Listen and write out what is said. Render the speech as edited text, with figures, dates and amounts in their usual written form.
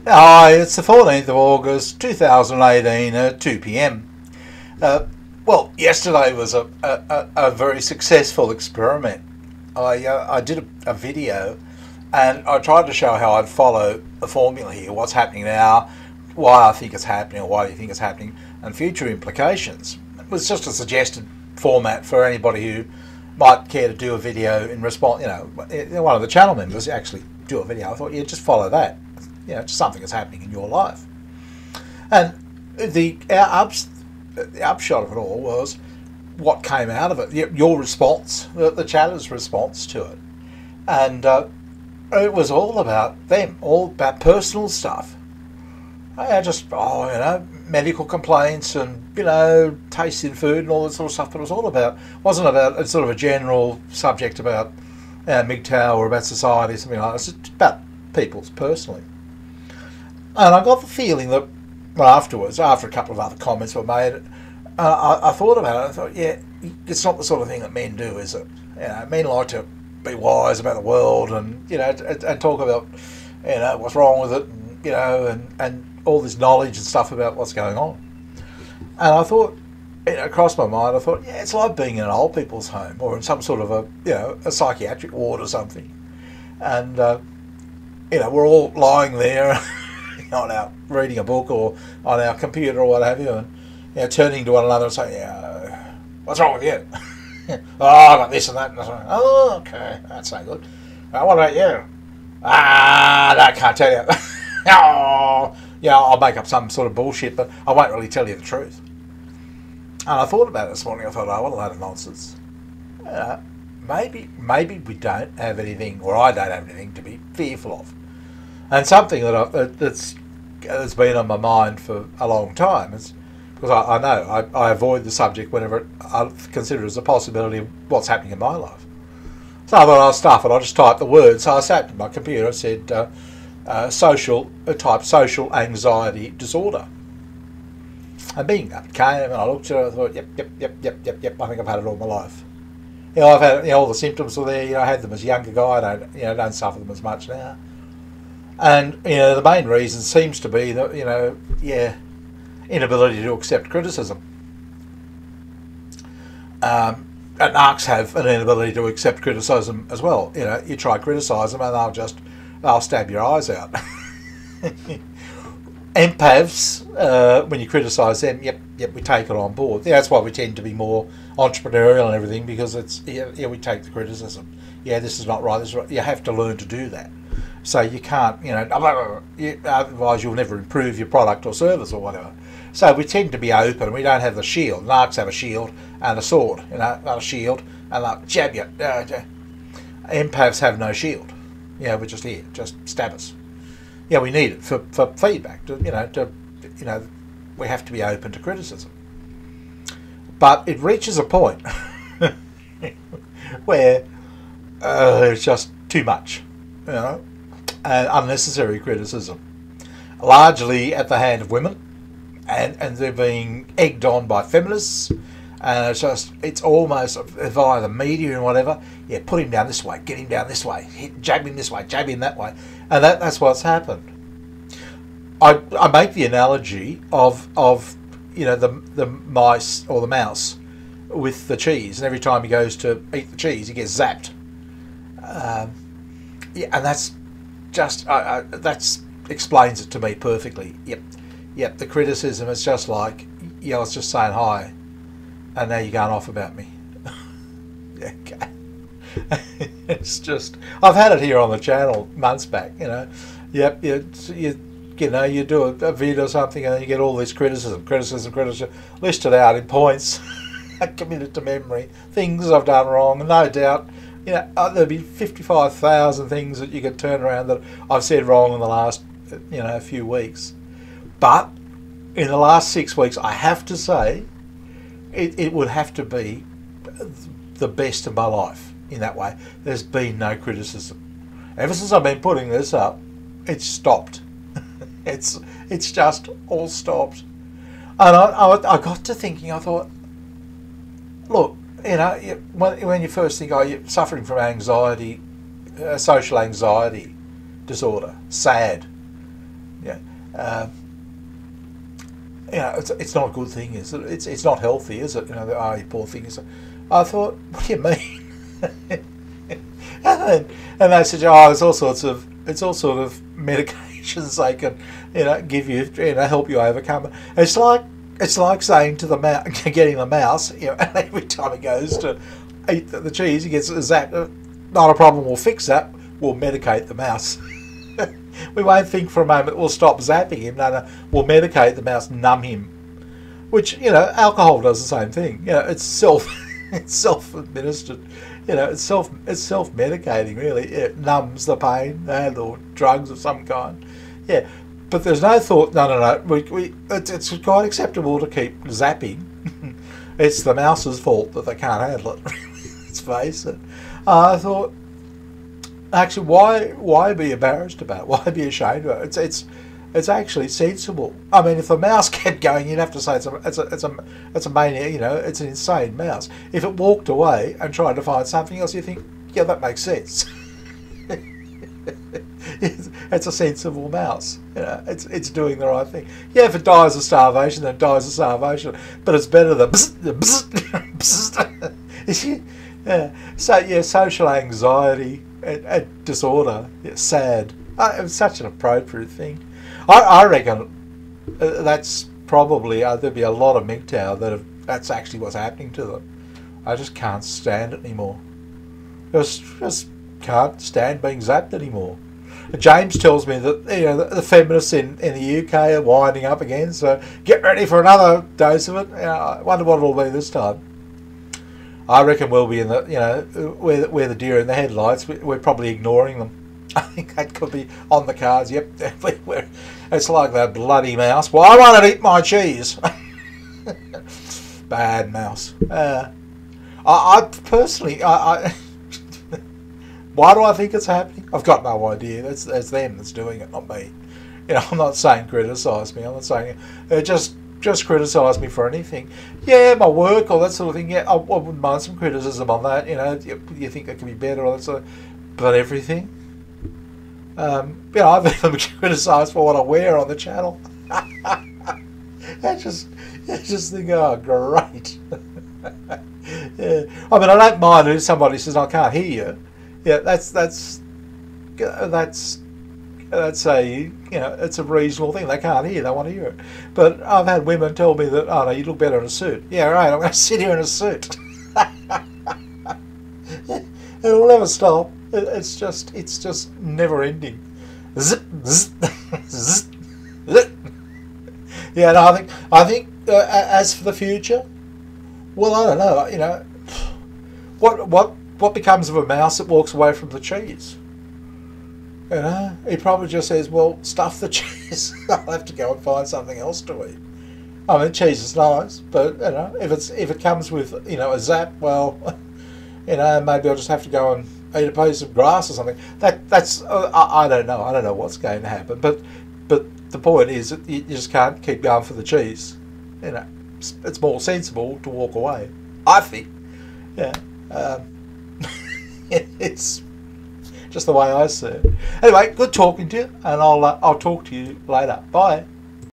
Hi, it's the 14th of August 2018 at 2 pm. Uh, well, yesterday was a very successful experiment. I did a video and I tried to show how I'd follow the formula here, what's happening now, why I think it's happening, or why do you think it's happening, and future implications. It was just a suggested format for anybody who might care to do a video in response. One of the channel members actually do a video. I thought, yeah, just follow that. Just something that's happening in your life. And the upshot of it all was what came out of it, your response, the chatter's response to it. And it was all about them, all about personal stuff. Medical complaints and, tasting food and all that sort of stuff. But it was all about, wasn't about sort of a general subject about mgtow or about society or something like that. It's just about people's personally. And I got the feeling that afterwards, after a couple of other comments were made, I thought about it. I thought, yeah, it's not the sort of thing that men do, is it? Men like to be wise about the world and and talk about what's wrong with it, and all this knowledge and stuff about what's going on. And I thought, it crossed my mind. I thought, yeah, it's like being in an old people's home or in some sort of a psychiatric ward or something, and we're all lying there. On our reading a book or on our computer or what have you, and turning to one another and saying, "Yeah, what's wrong with you?" "Oh, I got this and that." And "Oh, okay, that's no good. What about you?" "Ah, no, I can't tell you." "Oh, yeah, I'll make up some sort of bullshit, but I won't really tell you the truth." And I thought about it this morning. I thought, oh, what a load of nonsense. Maybe we don't have anything, or I don't have anything to be fearful of. And something that's been on my mind for a long time is because I know I avoid the subject whenever I consider it as a possibility of what's happening in my life. So I thought I'll stuff it. I'll just type the word. So I sat at my computer and said type social anxiety disorder. And being up, it came and I looked at it. I thought, yep. I think I've had it all my life. I've had all the symptoms were there. I had them as a younger guy. I don't suffer them as much now. And the main reason seems to be that inability to accept criticism. And narcs have an inability to accept criticism as well. You try to criticise them and they'll stab your eyes out. Empaths, when you criticise them, yep, we take it on board. That's why we tend to be more entrepreneurial and everything, because it's we take the criticism. This is not right. This is right. You have to learn to do that. So you can't, otherwise you'll never improve your product or service or whatever. So we tend to be open. We don't have the shield. Narcs have a shield and a sword, not a shield, and they'll jab you. Empaths have no shield. We're just here, just stab us. We need it for feedback. We have to be open to criticism. But it reaches a point where it's just too much, and unnecessary criticism, largely at the hand of women, and they're being egged on by feminists, and it's almost via the media and whatever. Put him down this way, get him down this way, jab him this way, jab him that way, and that's what's happened. I make the analogy of the mice or the mouse with the cheese, and every time he goes to eat the cheese, he gets zapped. And that's just that explains it to me perfectly. Yep. The criticism is just like, I was just saying hi, and now you're going off about me. Okay. It's just, I've had it here on the channel months back. Yep. You do a video or something, and then you get all this criticism, listed out in points, committed to memory, things I've done wrong, no doubt. There'll be 55,000 things that you could turn around that I've said wrong in the last, few weeks. But in the last 6 weeks, I have to say, it would have to be the best of my life in that way. There's been no criticism. Ever since I've been putting this up, it's stopped. It's just all stopped. And I got to thinking, I thought, look, when you first think, you're suffering from anxiety, social anxiety disorder, SAD. Um, it's not a good thing, is it? It's not healthy, is it? Oh, you poor thing. I thought, what do you mean? and they said, oh, it's all sorts of medications they can, give you, help you overcome it. It's like saying to the mouse, getting the mouse, and every time he goes to eat the cheese, he gets zapped. Not a problem. We'll fix that. We'll medicate the mouse. We won't think for a moment we'll stop zapping him. No, we'll medicate the mouse, numb him. Which, alcohol does the same thing. It's self-administered. It's self-medicating, really. It numbs the pain, or drugs of some kind. Yeah, but there's no thought. No. It's quite acceptable to keep zapping. It's the mouse's fault that they can't handle it. Let's face it. I thought, actually, why be embarrassed about it? Why be ashamed about it? It's actually sensible. I mean, if the mouse kept going, you'd have to say it's a mania. It's an insane mouse. If it walked away and tried to find something else, you think, yeah, that makes sense. It's a sensible mouse. It's doing the right thing. Yeah, if it dies of starvation, then it dies of starvation. But it's better than yeah. So yeah, social anxiety and disorder. Yeah, sad. It's such an appropriate thing. I reckon that's probably there'd be a lot of mgtow that's actually what's happening to them. I just can't stand it anymore. Just can't stand being zapped anymore. James tells me that the feminists in the UK are winding up again, so get ready for another dose of it. I wonder what it'll be this time. I reckon we'll be in the we're the deer in the headlights. We're probably ignoring them. I think that could be on the cards. Yep, it's like that bloody mouse. Well, I want to eat my cheese. Bad mouse. I personally, why do I think it's happening? I've got no idea. It's them that's doing it, not me. I'm not saying criticise me. I'm not saying just criticise me for anything. Yeah, my work or that sort of thing. Yeah, I wouldn't mind some criticism on that. You think it could be better or that sort of, but everything. I've even criticised for what I wear on the channel. I just think, oh, great. Yeah. I mean, I don't mind if somebody says I can't hear you. Yeah, that's a it's a reasonable thing. They can't hear, they want to hear it. But I've had women tell me that, oh no, you look better in a suit. Yeah, right, I'm going to sit here in a suit. It'll never stop. It's just never ending. Zip, zip, zip, zip. Yeah, no, I think as for the future, well, I don't know. What becomes of a mouse that walks away from the cheese? He probably just says, well, stuff the cheese. I'll have to go and find something else to eat. I mean, cheese is nice, but if it comes with a zap, well, maybe I'll just have to go and eat a piece of grass or something. That's I don't know. I don't know what's going to happen. But the point is that you just can't keep going for the cheese. It's more sensible to walk away, I think. Yeah. It's just the way I see it. Anyway, good talking to you, and I'll talk to you later. Bye.